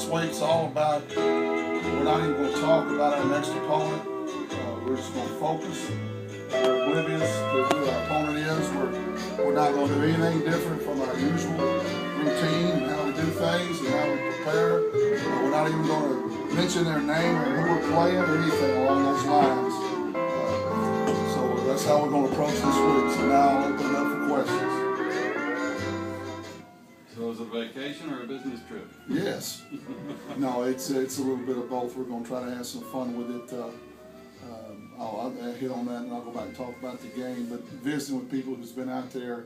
week's all about, we're not even going to talk about our next opponent. We're just going to focus. We're oblivious to who our opponent is. We're not going to do anything different from our usual routine and how we do things and how we prepare. We're not even going to mention their name or who we're playing or anything along those lines. So that's how we're going to approach this week. So now I'll open it up for questions. So is it a vacation or a business trip? Yes. No, it's a little bit of both. We're going to try to have some fun with it. I'll hit on that and I'll go back and talk about the game. But visiting with people who's been out there,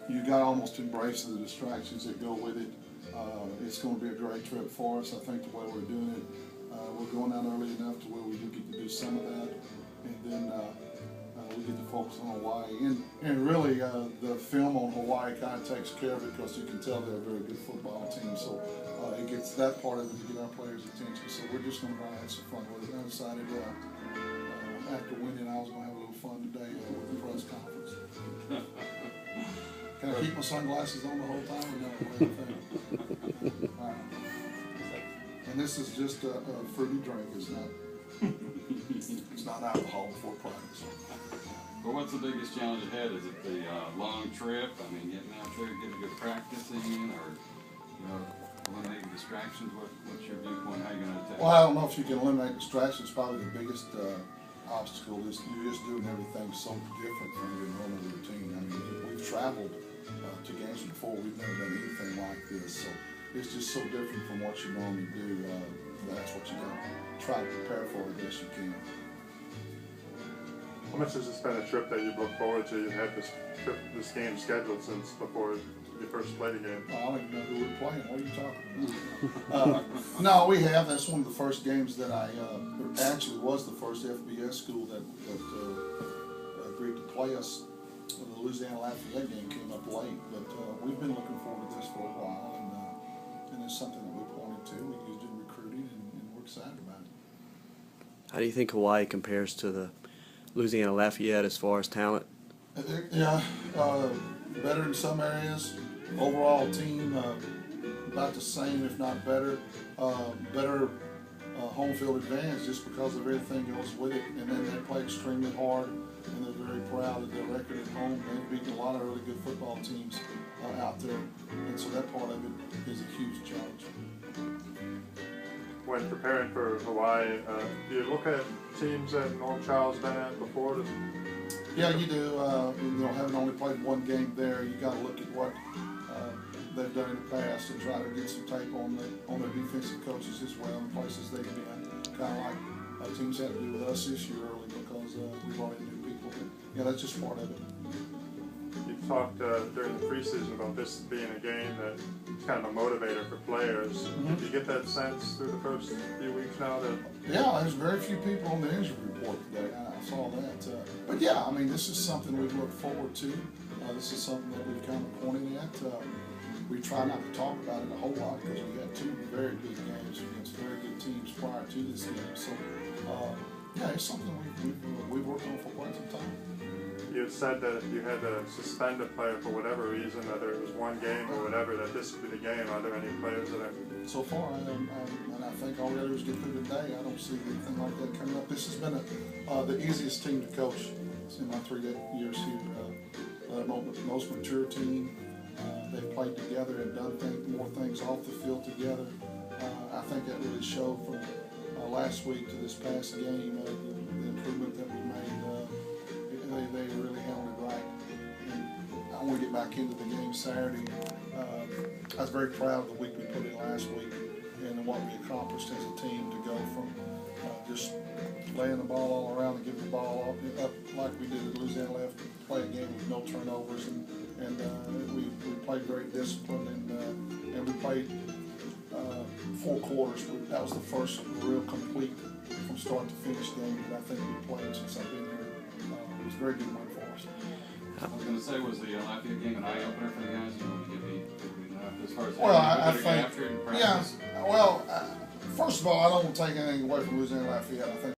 you got to almost embrace the distractions that go with it. It's going to be a great trip for us. I think the way we're doing it, we're going out early enough to where we do get to do some of that, and then we get to focus on Hawaii. And really, the film on Hawaii kind of takes care of it because you can tell they're a very good football team. So it gets that part of it to get our players' attention. So we're just going to have some fun with it. I decided after winning, I was going to have a little fun today with the press conference. Can I keep my sunglasses on the whole time or no? And this is just a fruity drink. It's not alcohol before practice. Well, what's the biggest challenge ahead? Is it the long trip? I mean, getting out there, getting good practice in, or eliminating distractions? What's your viewpoint? How are you going to attack? Well, I don't know if you can eliminate distractions. Probably the biggest obstacle is you're just doing everything so different from your normal routine. I mean, we've traveled to games before. We've never done anything like this, so it's just so different from what you normally do. That's what you got to try to prepare for as best you can. How much has this been a trip that you've looked forward to? You've had this game scheduled since before you first played a game. I don't even know who we're playing. What are you talking about? No, we have. That's one of the first games that actually was the first FBS school that agreed to play us. The Louisiana Lafayette game came up late, but we've been looking forward to this for a while, and it's something that we pointed to. We used it in recruiting, and we're excited about it. How do you think Hawaii compares to the Louisiana Lafayette as far as talent? Yeah, better in some areas. Overall team about the same, if not better. Better home field advantage just because of everything goes with it. And then they play extremely hard, and they're very proud of their record at home. They've beaten a lot of really good football teams out there, and so that part of it is a huge challenge. When preparing for Hawaii, do you look at teams that Norm Child's been at before? Yeah, you do. Having only played one game there, you got to look at what they've done in the past and try to get some tape on their defensive coaches as well, and places they've been. Kind of like teams had to do with us this year early because we brought in new people. But yeah, that's just part of it. You've talked during the preseason about this being a game that's kind of a motivator for players. Mm-hmm. Did you get that sense through the first few weeks now? Yeah, there's very few people on the injury report today. I saw that. But yeah, I mean, this is something we've looked forward to. This is something that we've kind of pointed at. We try not to talk about it a whole lot because we had two very good games against very good teams prior to this game. So yeah, it's something we've worked on for quite some time. You had said that if you had to suspend a player for whatever reason, whether it was one game or whatever, that this would be the game. Are there any players that are... So far, and I think all we got to do is get through today. I don't see anything like that coming up. This has been the easiest team to coach in my 3 years here. The most mature team. They've played together and done more things off the field together. I think that really showed from last week to this past game, the improvement that we made. They really handled it right. And I want to get back into the game Saturday. I was very proud of the week we put in last week and what we accomplished as a team to go from just laying the ball all around and giving the ball up like we did at Louisiana Left, play a game with no turnovers, and we played very disciplined, and we played 4 quarters. That was the first real complete from start to finish game that I think we played since I've been here. It was a very good win for us. I was going to say, was the Lafayette game an eye-opener for the guys? You know, as far as I think, after it in practice? yeah. Well, first of all, I don't want to take anything away from Louisiana Lafayette. I think